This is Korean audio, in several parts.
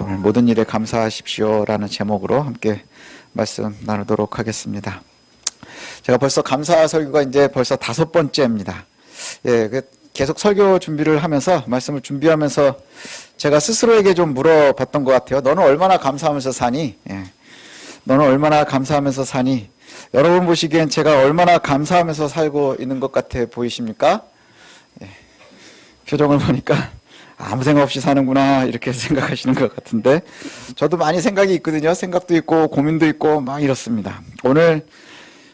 오늘 모든 일에 감사하십시오라는 제목으로 함께 말씀 나누도록 하겠습니다. 제가 벌써 감사 설교가 이제 벌써 5번째입니다. 계속 설교 준비를 하면서 말씀을 준비하면서 제가 스스로에게 좀 물어봤던 것 같아요. 너는 얼마나 감사하면서 사니? 너는 얼마나 감사하면서 사니? 여러분 보시기엔 제가 얼마나 감사하면서 살고 있는 것 같아 보이십니까? 표정을 보니까 아무 생각 없이 사는구나 이렇게 생각하시는 것 같은데, 저도 많이 생각이 있거든요. 생각도 있고 고민도 있고 막 이렇습니다. 오늘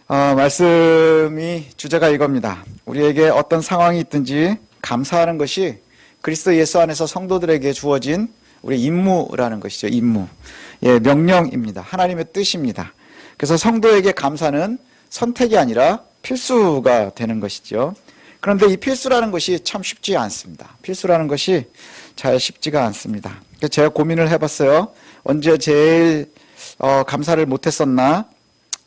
말씀이 주제가 이겁니다. 우리에게 어떤 상황이 있든지 감사하는 것이 그리스도 예수 안에서 성도들에게 주어진 우리 임무라는 것이죠. 임무. 명령입니다. 하나님의 뜻입니다. 그래서 성도에게 감사는 선택이 아니라 필수가 되는 것이죠. 그런데 이 필수라는 것이 참 쉽지 않습니다. 필수라는 것이 잘 쉽지가 않습니다. 제가 고민을 해봤어요. 언제 제일 감사를 못했었나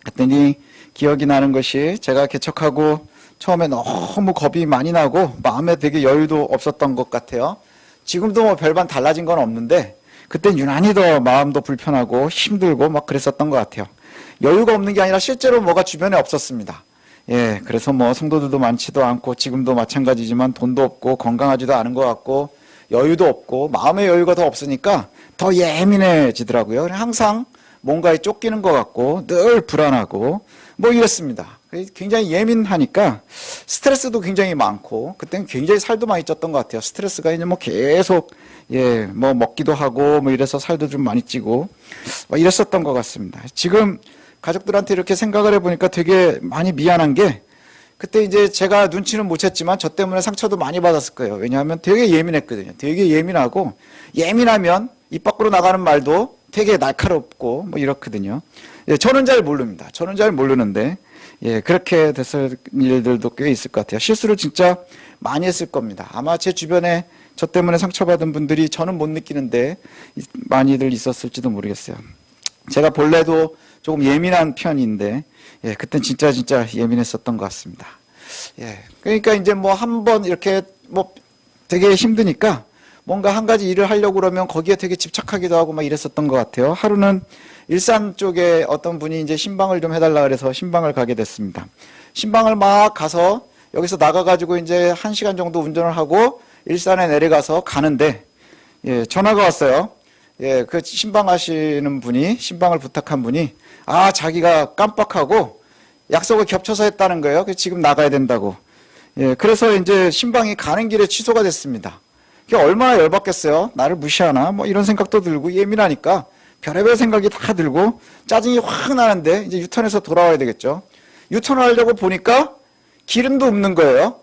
했더니 기억이 나는 것이, 제가 개척하고 처음에 너무 겁이 많이 나고 마음에 되게 여유도 없었던 것 같아요. 지금도 뭐 별반 달라진 건 없는데 그땐 유난히 더 마음도 불편하고 힘들고 막 그랬었던 것 같아요. 여유가 없는 게 아니라 실제로 뭐가 주변에 없었습니다. 그래서 뭐 성도들도 많지도 않고 지금도 마찬가지지만 돈도 없고 건강하지도 않은 것 같고 여유도 없고 마음의 여유가 더 없으니까 더 예민해지더라고요. 항상 뭔가에 쫓기는 것 같고 늘 불안하고 뭐 이랬습니다. 굉장히 예민하니까 스트레스도 굉장히 많고, 그때는 굉장히 살도 많이 쪘던 것 같아요. 스트레스가 이제 뭐 계속 뭐 먹기도 하고 뭐 이래서 살도 좀 많이 찌고 뭐 이랬었던 것 같습니다. 지금 가족들한테 이렇게 생각을 해보니까 되게 많이 미안한 게, 그때 이제 제가 눈치는 못 챘지만 저 때문에 상처도 많이 받았을 거예요. 왜냐하면 되게 예민했거든요. 되게 예민하고, 예민하면 입 밖으로 나가는 말도 되게 날카롭고 뭐 이렇거든요. 저는 잘 모릅니다. 저는 잘 모르는데 그렇게 됐을 일들도 꽤 있을 것 같아요. 실수를 진짜 많이 했을 겁니다. 아마 제 주변에 저 때문에 상처받은 분들이 저는 못 느끼는데 많이들 있었을지도 모르겠어요. 제가 본래도 조금 예민한 편인데 그땐 진짜 예민했었던 것 같습니다. 그러니까 이제 뭐 한번 이렇게 뭐 되게 힘드니까 뭔가 한 가지 일을 하려고 그러면 거기에 되게 집착하기도 하고 막 이랬었던 것 같아요. 하루는 일산 쪽에 어떤 분이 이제 신방을 좀 해달라 그래서 신방을 가게 됐습니다. 신방을 막 가서 여기서 나가가지고 이제 1시간 정도 운전을 하고 일산에 내려가서 가는데 전화가 왔어요. 그 신방하시는 분이, 신방을 부탁한 분이 자기가 깜빡하고 약속을 겹쳐서 했다는 거예요. 지금 나가야 된다고. 그래서 이제 신방이 가는 길에 취소가 됐습니다. 그게 얼마나 열받겠어요. 나를 무시하나 뭐 이런 생각도 들고, 예민하니까 별의별 생각이 다 들고 짜증이 확 나는데 이제 유턴해서 돌아와야 되겠죠. 유턴을 하려고 보니까 기름도 없는 거예요.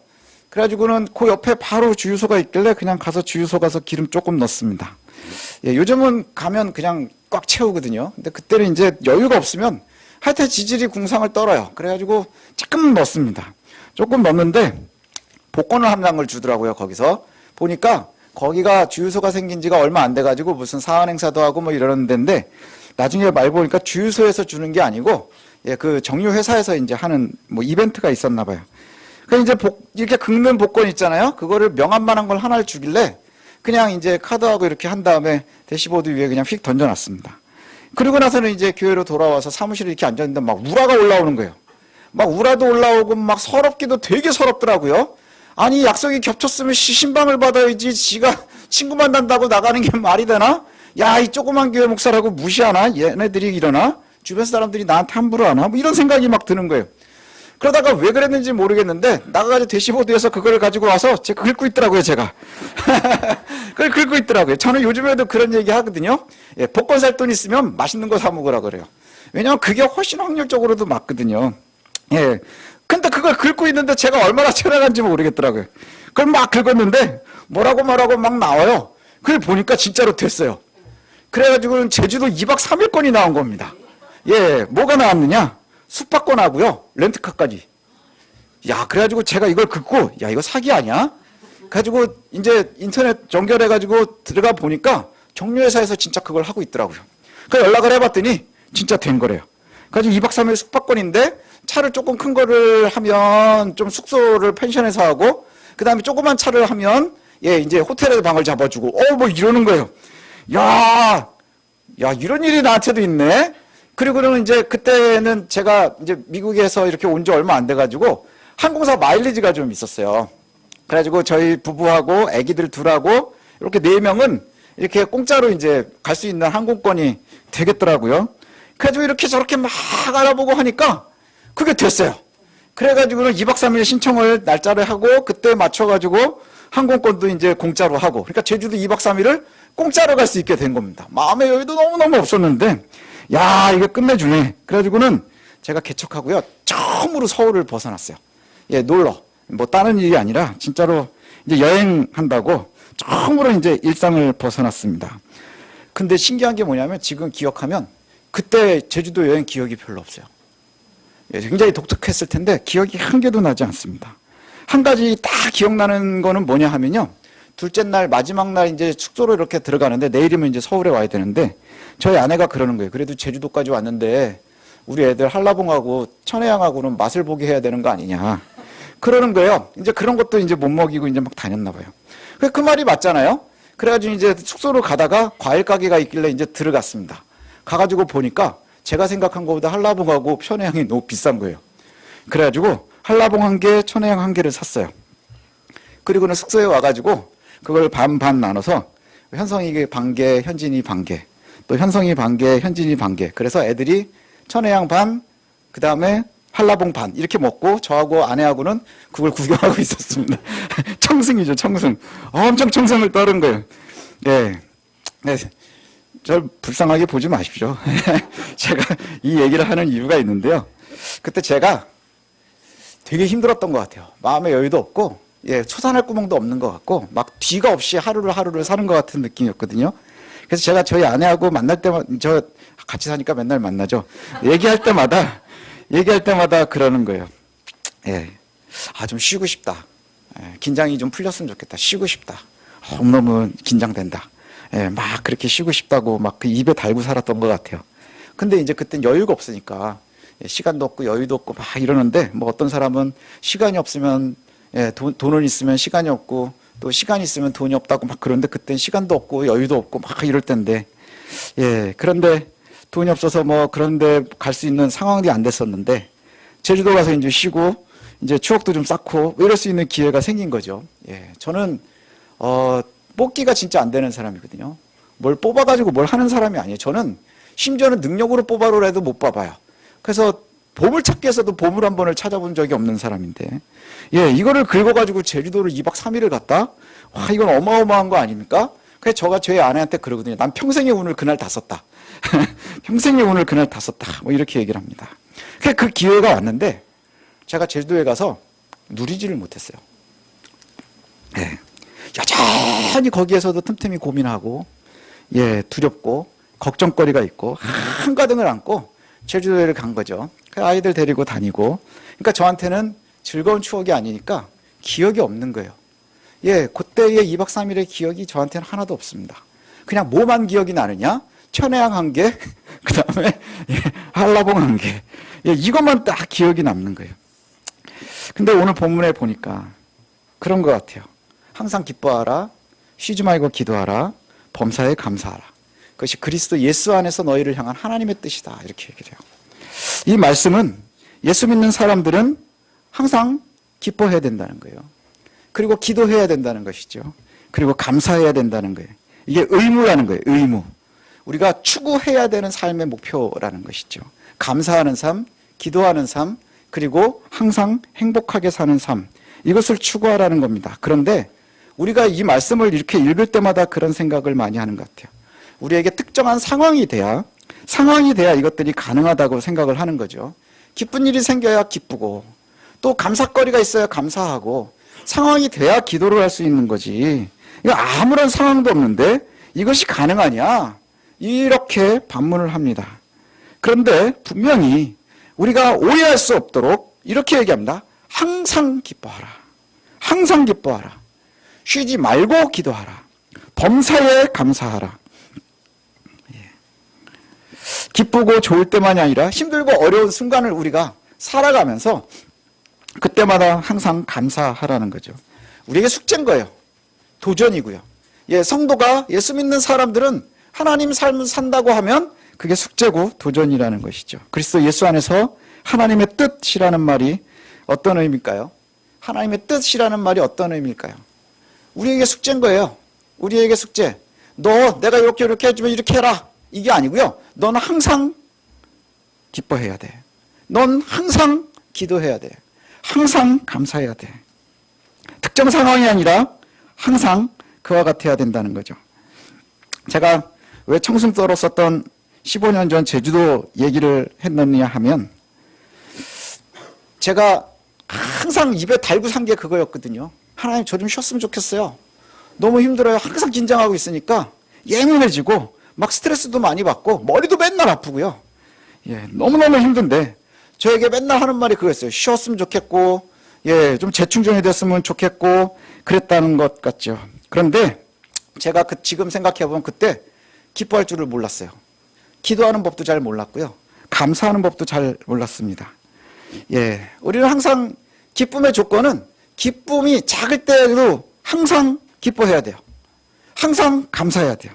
그래가지고는 그 옆에 바로 주유소가 있길래 그냥 가서 주유소 가서 기름 조금 넣습니다. 요즘은 가면 그냥 꽉 채우거든요. 근데 그때는 이제 여유가 없으면 하여튼 지질이 궁상을 떨어요. 그래가지고 조금 넣습니다. 조금 넣는데 복권을 한 장을 주더라고요. 거기서 보니까 거기가 주유소가 생긴 지가 얼마 안 돼가지고 무슨 사은 행사도 하고 뭐 이러는 데인데, 나중에 말 보니까 주유소에서 주는 게 아니고 그 정유회사에서 이제 하는 뭐 이벤트가 있었나 봐요. 그러니까 이제 이렇게 긁는 복권 있잖아요. 그거를 명함만한 걸 하나를 주길래 그냥 이제 카드하고 이렇게 한 다음에 대시보드 위에 그냥 휙 던져놨습니다. 그리고 나서는 이제 교회로 돌아와서 사무실에 이렇게 앉았는데 막 우라가 올라오는 거예요. 막 우라도 올라오고 막 서럽기도 되게 서럽더라고요. 아니 약속이 겹쳤으면 신방을 받아야지, 지가 친구 만난다고 나가는 게 말이 되나? 야, 이 조그만 교회 목사라고 무시하나? 얘네들이 이러나? 주변 사람들이 나한테 함부로 하나? 뭐 이런 생각이 막 드는 거예요. 그러다가 왜 그랬는지 모르겠는데 나가가지고 대시보드에서 그걸 가지고 와서 제가 긁고 있더라고요. 제가 그걸 긁고 있더라고요. 저는 요즘에도 그런 얘기 하거든요. 복권 살 돈 있으면 맛있는 거 사 먹으라 그래요. 왜냐하면 그게 훨씬 확률적으로도 맞거든요. 근데 그걸 긁고 있는데 제가 얼마나 철학한지 모르겠더라고요. 그걸 막 긁었는데 뭐라고 막 나와요. 그걸 보니까 진짜로 됐어요. 그래가지고 제주도 2박 3일권이 나온 겁니다. 뭐가 나왔느냐? 숙박권하고요, 렌트카까지. 그래가지고 제가 이걸 긁고, 이거 사기 아니야? 그래가지고 이제 인터넷 연결해가지고 들어가 보니까 정유회사에서 진짜 그걸 하고 있더라고요. 그래서 연락을 해봤더니 진짜 된 거래요. 그래가지고 2박 3일 숙박권인데 차를 조금 큰 거를 하면 좀 숙소를 펜션에서 하고, 그 다음에 조그만 차를 하면 이제 호텔에서 방을 잡아주고 뭐 이러는 거예요. 야, 야, 이런 일이 나한테도 있네? 그리고는 이제 그때는 제가 이제 미국에서 이렇게 온 지 얼마 안 돼가지고 항공사 마일리지가 좀 있었어요. 그래가지고 저희 부부하고 아기들 둘하고 이렇게 4명은 이렇게 공짜로 이제 갈 수 있는 항공권이 되겠더라고요. 그래가지고 이렇게 저렇게 막 알아보고 하니까 그게 됐어요. 그래가지고는 2박 3일 신청을 날짜를 하고 그때 맞춰가지고 항공권도 이제 공짜로 하고 그러니까 제주도 2박 3일을 공짜로 갈 수 있게 된 겁니다. 마음의 여유도 너무너무 없었는데 야, 이거 끝내주네. 그래가지고는 제가 개척하고요. 처음으로 서울을 벗어났어요. 예, 놀러. 뭐 다른 일이 아니라 진짜로 이제 여행한다고 처음으로 이제 일상을 벗어났습니다. 근데 신기한 게 뭐냐면 지금 기억하면 그때 제주도 여행 기억이 별로 없어요. 예, 굉장히 독특했을 텐데 기억이 한 개도 나지 않습니다. 한 가지 딱 기억나는 거는 뭐냐 하면요. 둘째 날 마지막 날 이제 숙소로 이렇게 들어가는데 내일이면 이제 서울에 와야 되는데 저희 아내가 그러는 거예요. 그래도 제주도까지 왔는데 우리 애들 한라봉하고 천혜향하고는 맛을 보게 해야 되는 거 아니냐. 그러는 거예요. 이제 그런 것도 이제 못 먹이고 이제 막 다녔나 봐요. 그 말이 맞잖아요. 그래가지고 이제 숙소로 가다가 과일 가게가 있길래 이제 들어갔습니다. 가가지고 보니까 제가 생각한 것보다 한라봉하고 천혜향이 너무 비싼 거예요. 그래가지고 한라봉 1개, 천혜향 1개를 샀어요. 그리고는 숙소에 와가지고 그걸 반반 나눠서 현성이 반개, 현진이 반개, 또 현성이 반개, 현진이 반개. 그래서 애들이 천혜향 반, 그 다음에 한라봉 반 이렇게 먹고 저하고 아내하고는 그걸 구경하고 있었습니다. 청승이죠, 청승. 엄청 청승을 떨은 거예요. 예, 네, 절 불쌍하게 보지 마십시오. 제가 이 얘기를 하는 이유가 있는데요. 그때 제가 되게 힘들었던 것 같아요. 마음의 여유도 없고, 예, 초산할 구멍도 없는 것 같고, 막 뒤가 없이 하루를 사는 것 같은 느낌이었거든요. 그래서 제가 저희 아내하고 만날 때마다, 저 같이 사니까 맨날 만나죠. 얘기할 때마다 그러는 거예요. 예, 아, 좀 쉬고 싶다. 예, 긴장이 좀 풀렸으면 좋겠다. 쉬고 싶다. 너무 긴장된다. 예, 막 그렇게 쉬고 싶다고 막 그 입에 달고 살았던 것 같아요. 근데 이제 그땐 여유가 없으니까 시간도 없고 여유도 없고 막 이러는데 뭐 어떤 사람은 시간이 없으면 예, 돈은 있으면 시간이 없고 또 시간이 있으면 돈이 없다고 막 그러는데 그땐 시간도 없고 여유도 없고 막 이럴 텐데 예, 그런데 돈이 없어서 뭐 그런데 갈 수 있는 상황이 안 됐었는데 제주도 가서 이제 쉬고 이제 추억도 좀 쌓고 이럴 수 있는 기회가 생긴 거죠. 예, 저는 뽑기가 진짜 안 되는 사람이거든요. 뭘 뽑아가지고 뭘 하는 사람이 아니에요. 저는 심지어는 능력으로 뽑아로 해도 못 뽑아요. 그래서 보물찾기 에서도 보물 한 번을 찾아본 적이 없는 사람인데 예, 이거를 긁어가지고 제주도를 2박 3일을 갔다? 와, 이건 어마어마한 거 아닙니까? 그래서 제가 저희 아내한테 그러거든요. 난 평생의 운을 그날 다 썼다. 평생의 운을 그날 다 썼다. 뭐 이렇게 얘기를 합니다. 그 기회가 왔는데 제가 제주도에 가서 누리지를 못했어요. 예, 여전히 거기에서도 틈틈이 고민하고 예, 두렵고 걱정거리가 있고 한가득을 안고 제주도를 간 거죠. 아이들 데리고 다니고 그러니까 저한테는 즐거운 추억이 아니니까 기억이 없는 거예요. 예, 그때의 2박 3일의 기억이 저한테는 하나도 없습니다. 그냥 뭐만 기억이 나느냐? 천혜향 1개, 그 다음에 예, 한라봉 1개. 예, 이것만 딱 기억이 남는 거예요. 근데 오늘 본문에 보니까 그런 것 같아요. 항상 기뻐하라, 쉬지 말고 기도하라, 범사에 감사하라. 그것이 그리스도 예수 안에서 너희를 향한 하나님의 뜻이다. 이렇게 얘기를 해요. 이 말씀은 예수 믿는 사람들은 항상 기뻐해야 된다는 거예요. 그리고 기도해야 된다는 것이죠. 그리고 감사해야 된다는 거예요. 이게 의무라는 거예요. 의무. 우리가 추구해야 되는 삶의 목표라는 것이죠. 감사하는 삶, 기도하는 삶, 그리고 항상 행복하게 사는 삶. 이것을 추구하라는 겁니다. 그런데 우리가 이 말씀을 이렇게 읽을 때마다 그런 생각을 많이 하는 것 같아요. 우리에게 특정한 상황이 돼야 이것들이 가능하다고 생각을 하는 거죠. 기쁜 일이 생겨야 기쁘고 또 감사거리가 있어야 감사하고 상황이 돼야 기도를 할 수 있는 거지. 이거 아무런 상황도 없는데 이것이 가능하냐? 이렇게 반문을 합니다. 그런데 분명히 우리가 오해할 수 없도록 이렇게 얘기합니다. 항상 기뻐하라. 항상 기뻐하라. 쉬지 말고 기도하라. 범사에 감사하라. 기쁘고 좋을 때만이 아니라 힘들고 어려운 순간을 우리가 살아가면서 그때마다 항상 감사하라는 거죠. 우리에게 숙제인 거예요. 도전이고요. 예, 성도가 예수 믿는 사람들은 하나님 삶을 산다고 하면 그게 숙제고 도전이라는 것이죠. 그리스도 예수 안에서 하나님의 뜻이라는 말이 어떤 의미일까요? 하나님의 뜻이라는 말이 어떤 의미일까요? 우리에게 숙제인 거예요. 우리에게 숙제. 너 내가 이렇게 해주면 이렇게 해라. 이게 아니고요. 넌 항상 기뻐해야 돼. 넌 항상 기도해야 돼. 항상 감사해야 돼. 특정 상황이 아니라 항상 그와 같아야 된다는 거죠. 제가 왜 청승서로 썼던 15년 전 제주도 얘기를 했느냐 하면 제가 항상 입에 달고 산 게 그거였거든요. 하나님 저 좀 쉬었으면 좋겠어요. 너무 힘들어요. 항상 긴장하고 있으니까 예민해지고 막 스트레스도 많이 받고 머리도 맨날 아프고요. 예, 너무너무 힘든데 저에게 맨날 하는 말이 그거였어요. 쉬었으면 좋겠고 예, 좀 재충전이 됐으면 좋겠고 그랬다는 것 같죠. 그런데 제가 지금 생각해보면 그때 기뻐할 줄을 몰랐어요. 기도하는 법도 잘 몰랐고요. 감사하는 법도 잘 몰랐습니다. 예, 우리는 항상 기쁨의 조건은 기쁨이 작을 때도 항상 기뻐해야 돼요. 항상 감사해야 돼요.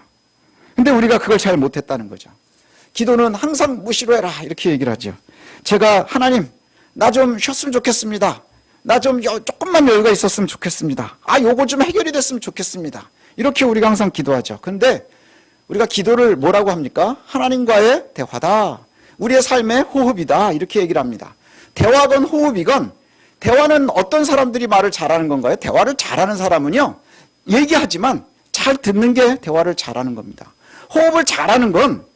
근데 우리가 그걸 잘 못했다는 거죠. 기도는 항상 무시로 해라 이렇게 얘기를 하죠. 제가 하나님 나 좀 쉬었으면 좋겠습니다. 나 좀 조금만 여유가 있었으면 좋겠습니다. 요거 좀 해결이 됐으면 좋겠습니다. 이렇게 우리가 항상 기도하죠. 근데 우리가 기도를 뭐라고 합니까? 하나님과의 대화다. 우리의 삶의 호흡이다. 이렇게 얘기를 합니다. 대화건 호흡이건 대화는 어떤 사람들이 말을 잘하는 건가요? 대화를 잘하는 사람은요. 얘기하지만 잘 듣는 게 대화를 잘하는 겁니다. 호흡을 잘하는 건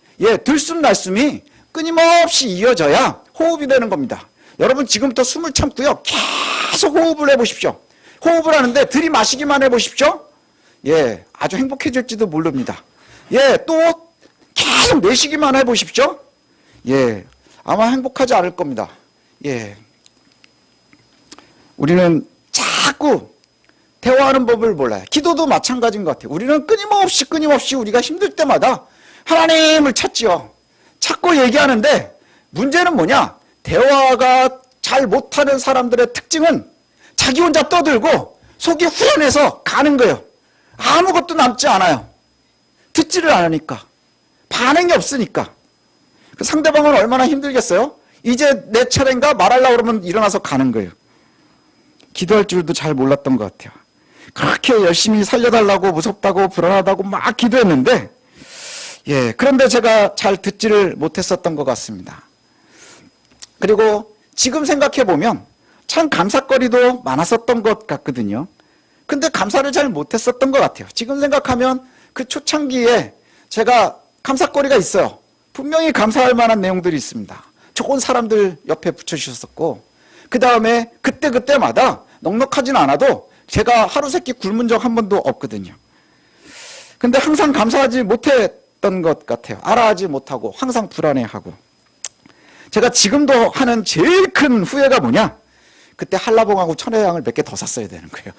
들숨날숨이 끊임없이 이어져야 호흡이 되는 겁니다. 여러분 지금부터 숨을 참고요. 계속 호흡을 해보십시오. 호흡을 하는데 들이마시기만 해보십시오. 예, 아주 행복해질지도 모릅니다. 예, 또 계속 내쉬기만 해보십시오. 예, 아마 행복하지 않을 겁니다. 예, 우리는 자꾸 대화하는 법을 몰라요. 기도도 마찬가지인 것 같아요. 우리는 끊임없이 우리가 힘들 때마다 하나님을 찾지요. 찾고 얘기하는데 문제는 뭐냐? 대화가 잘 못하는 사람들의 특징은 자기 혼자 떠들고 속이 후련해서 가는 거예요. 아무것도 남지 않아요. 듣지를 않으니까. 반응이 없으니까. 그 상대방은 얼마나 힘들겠어요? 이제 내 차례인가 말하려고 그러면 일어나서 가는 거예요. 기도할 줄도 잘 몰랐던 것 같아요. 그렇게 열심히 살려달라고 무섭다고 불안하다고 막 기도했는데 그런데 제가 잘 듣지를 못했었던 것 같습니다. 그리고 지금 생각해보면 참 감사거리도 많았었던 것 같거든요. 근데 감사를 잘 못했었던 것 같아요. 지금 생각하면 그 초창기에 제가 감사거리가 있어요. 분명히 감사할 만한 내용들이 있습니다. 좋은 사람들 옆에 붙여주셨었고 그 다음에 그때마다 넉넉하진 않아도 제가 하루 세끼 굶은 적 한 번도 없거든요. 근데 항상 감사하지 못했던 것 같아요. 알아하지 못하고 항상 불안해하고. 제가 지금도 하는 제일 큰 후회가 뭐냐? 그때 한라봉하고 천혜향을 몇 개 더 샀어야 되는 거예요.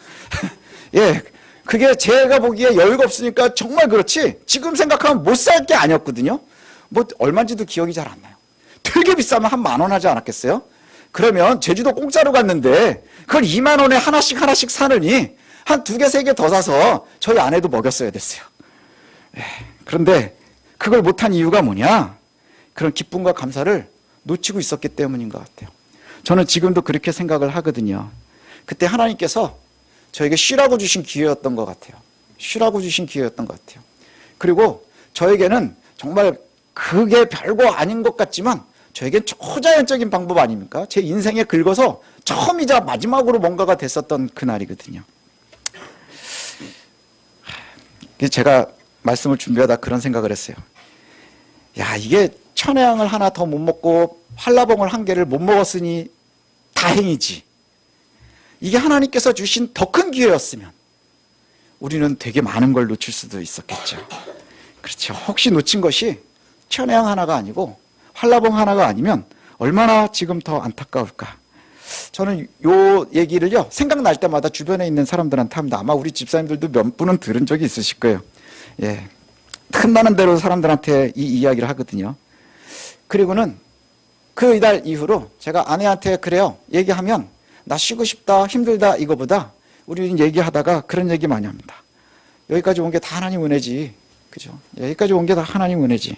예, 그게 제가 보기에 여유가 없으니까 정말 그렇지 지금 생각하면 못 살 게 아니었거든요. 뭐 얼마인지도 기억이 잘 안 나요. 되게 비싸면 한 10,000원 하지 않았겠어요? 그러면 제주도 공짜로 갔는데 그걸 2만 원에 하나씩 사느니 한 2개, 3개 더 사서 저희 아내도 먹였어야 됐어요. 그런데 그걸 못한 이유가 뭐냐? 그런 기쁨과 감사를 놓치고 있었기 때문인 것 같아요. 저는 지금도 그렇게 생각을 하거든요. 그때 하나님께서 저에게 쉬라고 주신 기회였던 것 같아요. 쉬라고 주신 기회였던 것 같아요. 그리고 저에게는 정말 그게 별거 아닌 것 같지만 저에겐 초자연적인 방법 아닙니까? 제 인생에 긁어서 처음이자 마지막으로 뭔가가 됐었던 그날이거든요. 제가 말씀을 준비하다 그런 생각을 했어요. 야, 이게 천혜향을 하나 더 못 먹고 한라봉을 한 개를 못 먹었으니 다행이지. 이게 하나님께서 주신 더 큰 기회였으면 우리는 되게 많은 걸 놓칠 수도 있었겠죠. 그렇죠. 혹시 놓친 것이 천혜향 하나가 아니고 한라봉 하나가 아니면 얼마나 지금 더 안타까울까. 저는 요 얘기를요 생각날 때마다 주변에 있는 사람들한테 합니다. 아마 우리 집사님들도 몇 분은 들은 적이 있으실 거예요. 예, 틈나는 대로 사람들한테 이 이야기를 하거든요. 그리고는 그 이달 이후로 제가 아내한테 그래요. 얘기하면 나 쉬고 싶다 힘들다 이거보다 우리는 얘기하다가 그런 얘기 많이 합니다. 여기까지 온 게 다 하나님 은혜지. 그죠? 여기까지 온 게 다 하나님 은혜지.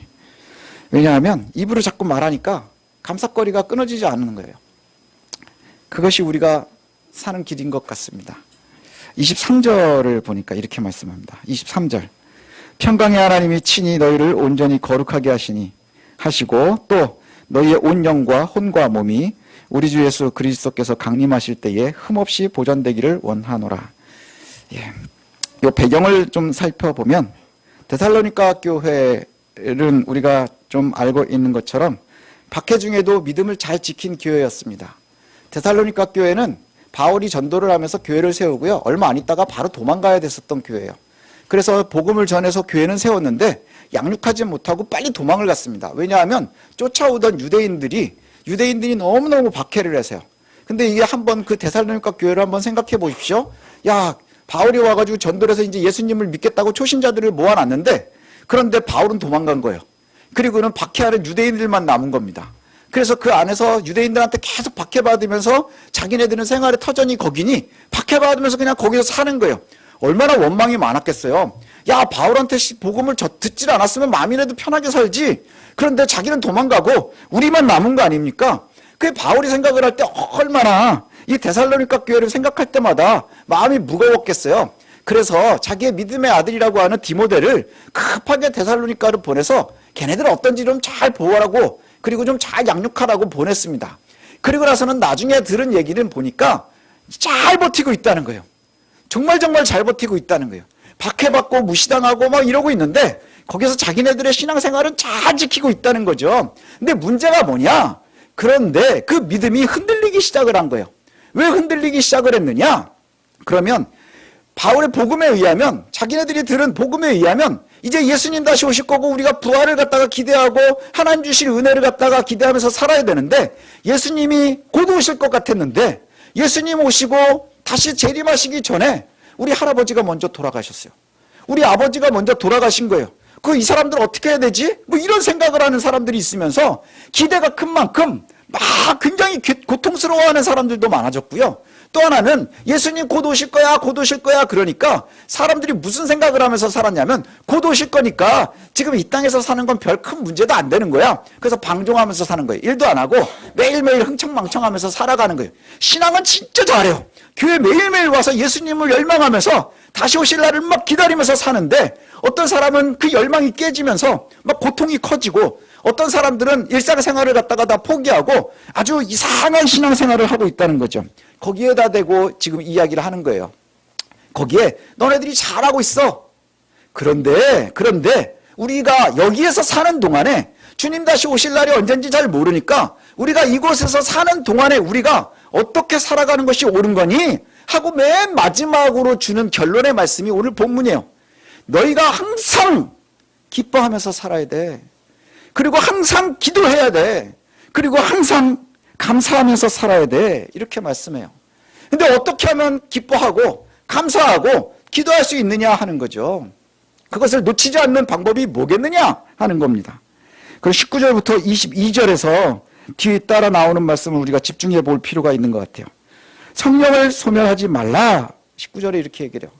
왜냐하면 입으로 자꾸 말하니까 감사거리가 끊어지지 않는 거예요. 그것이 우리가 사는 길인 것 같습니다. 23절을 보니까 이렇게 말씀합니다. 23절. 평강의 하나님이 친히 너희를 온전히 거룩하게 하시고 또 너희의 온 영과 혼과 몸이 우리 주 예수 그리스도께서 강림하실 때에 흠없이 보존되기를 원하노라. 예. 이 배경을 좀 살펴보면 데살로니가 교회는 우리가 좀 알고 있는 것처럼 박해 중에도 믿음을 잘 지킨 교회였습니다. 데살로니가 교회는 바울이 전도를 하면서 교회를 세우고요. 얼마 안 있다가 바로 도망가야 됐었던 교회예요. 그래서 복음을 전해서 교회는 세웠는데 양육하지 못하고 빨리 도망을 갔습니다. 왜냐하면 쫓아오던 유대인들이 너무너무 박해를 해서요. 근데 이게 한번 그 데살로니가 교회를 한번 생각해 보십시오. 야, 바울이 와가지고 전도를 해서 이제 예수님을 믿겠다고 초신자들을 모아놨는데 그런데 바울은 도망간 거예요. 그리고는 박해하는 유대인들만 남은 겁니다. 그래서 그 안에서 유대인들한테 계속 박해받으면서 자기네들은 생활의 터전이 거기니 박해받으면서 그냥 거기서 사는 거예요. 얼마나 원망이 많았겠어요. 야, 바울한테 복음을 듣질 않았으면 마음이라도 편하게 살지. 그런데 자기는 도망가고 우리만 남은 거 아닙니까? 그 바울이 생각을 할 때 얼마나 이 데살로니가 교회를 생각할 때마다 마음이 무거웠겠어요. 그래서 자기의 믿음의 아들이라고 하는 디모데를 급하게 데살로니가를 보내서 걔네들 어떤지 좀 잘 보호하라고 그리고 좀 잘 양육하라고 보냈습니다. 그리고 나서는 나중에 들은 얘기는 보니까 잘 버티고 있다는 거예요. 정말 잘 버티고 있다는 거예요. 박해받고 무시당하고 막 이러고 있는데 거기서 자기네들의 신앙생활은 잘 지키고 있다는 거죠. 근데 문제가 뭐냐? 그런데 그 믿음이 흔들리기 시작을 한 거예요. 왜 흔들리기 시작을 했느냐? 그러면 바울의 복음에 의하면 자기네들이 들은 복음에 의하면 이제 예수님 다시 오실 거고 우리가 부활을 갖다가 기대하고 하나님 주실 은혜를 갖다가 기대하면서 살아야 되는데 예수님이 곧 오실 것 같았는데 예수님 오시고 다시 재림하시기 전에 우리 할아버지가 먼저 돌아가셨어요. 우리 아버지가 먼저 돌아가신 거예요. 이 사람들 어떻게 해야 되지? 뭐 이런 생각을 하는 사람들이 있으면서 기대가 큰 만큼 막 굉장히 고통스러워하는 사람들도 많아졌고요. 또 하나는 예수님 곧 오실 거야 그러니까 사람들이 무슨 생각을 하면서 살았냐면 곧 오실 거니까 지금 이 땅에서 사는 건 별 큰 문제도 안 되는 거야. 그래서 방종하면서 사는 거예요. 일도 안 하고 매일매일 흥청망청하면서 살아가는 거예요. 신앙은 진짜 잘해요. 교회 매일매일 와서 예수님을 열망하면서 다시 오실 날을 막 기다리면서 사는데 어떤 사람은 그 열망이 깨지면서 막 고통이 커지고 어떤 사람들은 일상생활을 갖다가 다 포기하고 아주 이상한 신앙생활을 하고 있다는 거죠. 거기에다 대고 지금 이야기를 하는 거예요. 거기에 너네들이 잘하고 있어. 그런데 우리가 여기에서 사는 동안에 주님 다시 오실 날이 언젠지 잘 모르니까 우리가 이곳에서 사는 동안에 우리가 어떻게 살아가는 것이 옳은 거니? 하고 맨 마지막으로 주는 결론의 말씀이 오늘 본문이에요. 너희가 항상 기뻐하면서 살아야 돼. 그리고 항상 기도해야 돼. 그리고 항상 감사하면서 살아야 돼. 이렇게 말씀해요. 근데 어떻게 하면 기뻐하고 감사하고 기도할 수 있느냐 하는 거죠. 그것을 놓치지 않는 방법이 뭐겠느냐 하는 겁니다. 그리고 19절부터 22절에서 뒤에 따라 나오는 말씀을 우리가 집중해 볼 필요가 있는 것 같아요. 성령을 소멸하지 말라. 19절에 이렇게 얘기해요.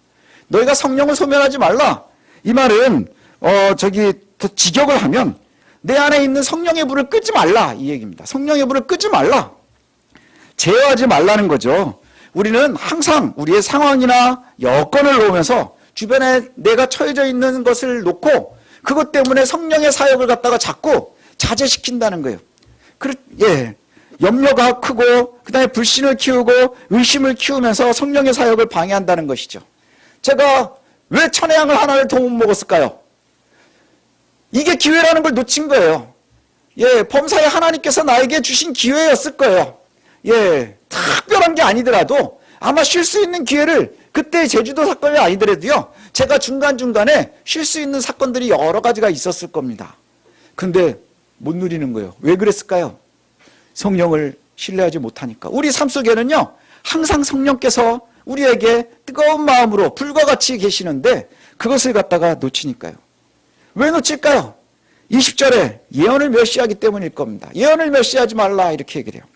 너희가 성령을 소멸하지 말라. 이 말은 더 직역을 하면 내 안에 있는 성령의 불을 끄지 말라 이 얘기입니다. 성령의 불을 끄지 말라. 제어하지 말라는 거죠. 우리는 항상 우리의 상황이나 여건을 놓으면서 주변에 내가 처해져 있는 것을 놓고 그것 때문에 성령의 사역을 갖다가 자꾸 자제시킨다는 거예요. 염려가 크고 그다음에 불신을 키우고 의심을 키우면서 성령의 사역을 방해한다는 것이죠. 제가 왜 천혜향을 하나를 더 못 먹었을까요? 이게 기회라는 걸 놓친 거예요. 범사에 하나님께서 나에게 주신 기회였을 거예요. 특별한 게 아니더라도 아마 쉴 수 있는 기회를 그때 제주도 사건이 아니더라도요. 제가 중간중간에 쉴 수 있는 사건들이 여러 가지가 있었을 겁니다. 근데 못 누리는 거예요. 왜 그랬을까요? 성령을 신뢰하지 못하니까. 우리 삶 속에는요. 항상 성령께서 우리에게 뜨거운 마음으로 불과 같이 계시는데 그것을 갖다가 놓치니까요. 왜 놓칠까요? 20절에 예언을 멸시하기 때문일 겁니다. 예언을 멸시하지 말라 이렇게 얘기를 해요.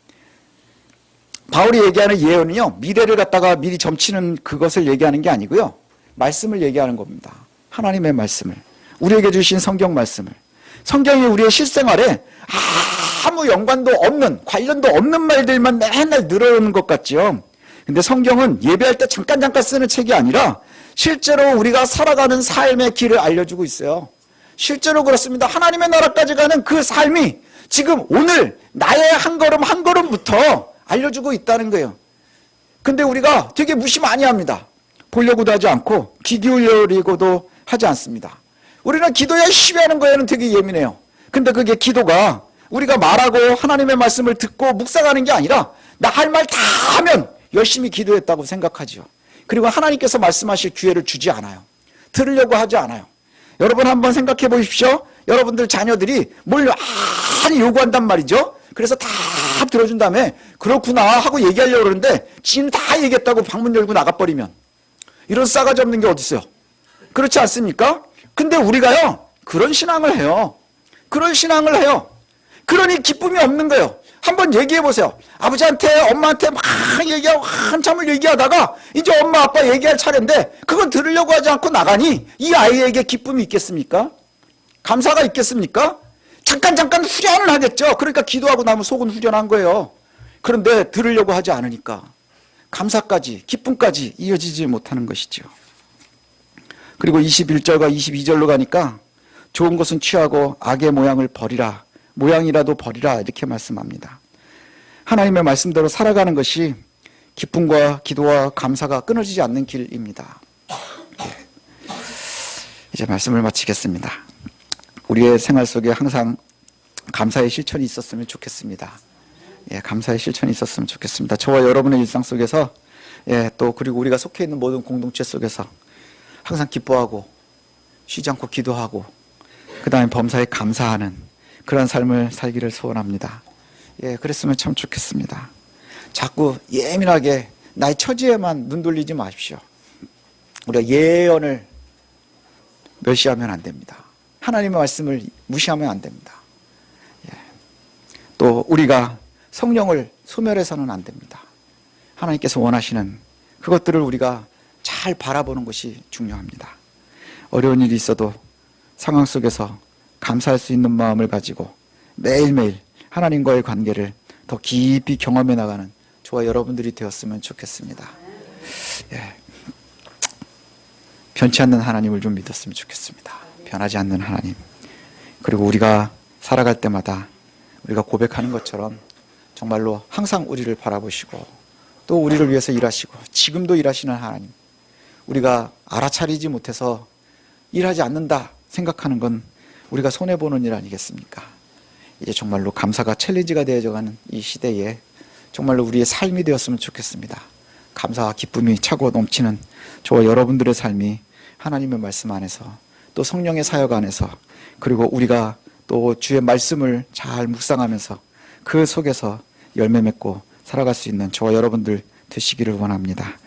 바울이 얘기하는 예언은요. 미래를 갖다가 미리 점치는 그것을 얘기하는 게 아니고요. 말씀을 얘기하는 겁니다. 하나님의 말씀을. 우리에게 주신 성경 말씀을. 성경이 우리의 실생활에 아무 연관도 없는, 관련도 없는 말들만 맨날 늘어오는 것 같죠. 근데 성경은 예배할 때 잠깐 쓰는 책이 아니라 실제로 우리가 살아가는 삶의 길을 알려주고 있어요. 실제로 그렇습니다. 하나님의 나라까지 가는 그 삶이 지금 오늘 나의 한 걸음 한 걸음부터 알려주고 있다는 거예요. 근데 우리가 되게 무시 많이 합니다. 보려고도 하지 않고 귀 기울이려고도 하지 않습니다. 우리는 기도 열심히 하는 거에는 되게 예민해요. 근데 그게 기도가 우리가 말하고 하나님의 말씀을 듣고 묵상하는 게 아니라 나 할 말 다 하면 열심히 기도했다고 생각하죠. 그리고 하나님께서 말씀하실 기회를 주지 않아요. 들으려고 하지 않아요. 여러분 한번 생각해 보십시오. 여러분들 자녀들이 뭘 많이 요구한단 말이죠. 그래서 다 들어준 다음에 그렇구나 하고 얘기하려고 그러는데 지는 다 얘기했다고 방문 열고 나가버리면 이런 싸가지 없는 게 어디 있어요. 그렇지 않습니까? 근데 우리가요 그런 신앙을 해요. 그런 신앙을 해요. 그러니 기쁨이 없는 거예요. 한번 얘기해 보세요. 아버지한테 엄마한테 막 얘기하고 한참을 얘기하다가 이제 엄마 아빠 얘기할 차례인데 그건 들으려고 하지 않고 나가니 이 아이에게 기쁨이 있겠습니까? 감사가 있겠습니까? 잠깐 후련을 하겠죠. 그러니까 기도하고 나면 속은 후련한 거예요. 그런데 들으려고 하지 않으니까 감사까지 기쁨까지 이어지지 못하는 것이죠. 그리고 21절과 22절로 가니까 좋은 것은 취하고 악의 모양을 버리라. 모양이라도 버리라 이렇게 말씀합니다. 하나님의 말씀대로 살아가는 것이 기쁨과 기도와 감사가 끊어지지 않는 길입니다. 이제 말씀을 마치겠습니다. 우리의 생활 속에 항상 감사의 실천이 있었으면 좋겠습니다. 감사의 실천이 있었으면 좋겠습니다. 저와 여러분의 일상 속에서 또 그리고 우리가 속해 있는 모든 공동체 속에서 항상 기뻐하고 쉬지 않고 기도하고 그 다음에 범사에 감사하는 그런 삶을 살기를 소원합니다. 그랬으면 참 좋겠습니다. 자꾸 예민하게 나의 처지에만 눈 돌리지 마십시오. 우리가 예언을 멸시하면 안 됩니다. 하나님의 말씀을 무시하면 안 됩니다. 또 우리가 성령을 소멸해서는 안 됩니다. 하나님께서 원하시는 그것들을 우리가 잘 바라보는 것이 중요합니다. 어려운 일이 있어도 상황 속에서 감사할 수 있는 마음을 가지고 매일매일 하나님과의 관계를 더 깊이 경험해 나가는 저와 여러분들이 되었으면 좋겠습니다. 변치 않는 하나님을 좀 믿었으면 좋겠습니다. 변하지 않는 하나님. 그리고 우리가 살아갈 때마다 우리가 고백하는 것처럼 정말로 항상 우리를 바라보시고 또 우리를 위해서 일하시고 지금도 일하시는 하나님. 우리가 알아차리지 못해서 일하지 않는다 생각하는 건 우리가 손해보는 일 아니겠습니까? 이제 정말로 감사가 챌린지가 되어져가는 이 시대에 정말로 우리의 삶이 되었으면 좋겠습니다. 감사와 기쁨이 차고 넘치는 저와 여러분들의 삶이 하나님의 말씀 안에서 또 성령의 사역 안에서 그리고 우리가 또 주의 말씀을 잘 묵상하면서 그 속에서 열매 맺고 살아갈 수 있는 저와 여러분들 되시기를 원합니다.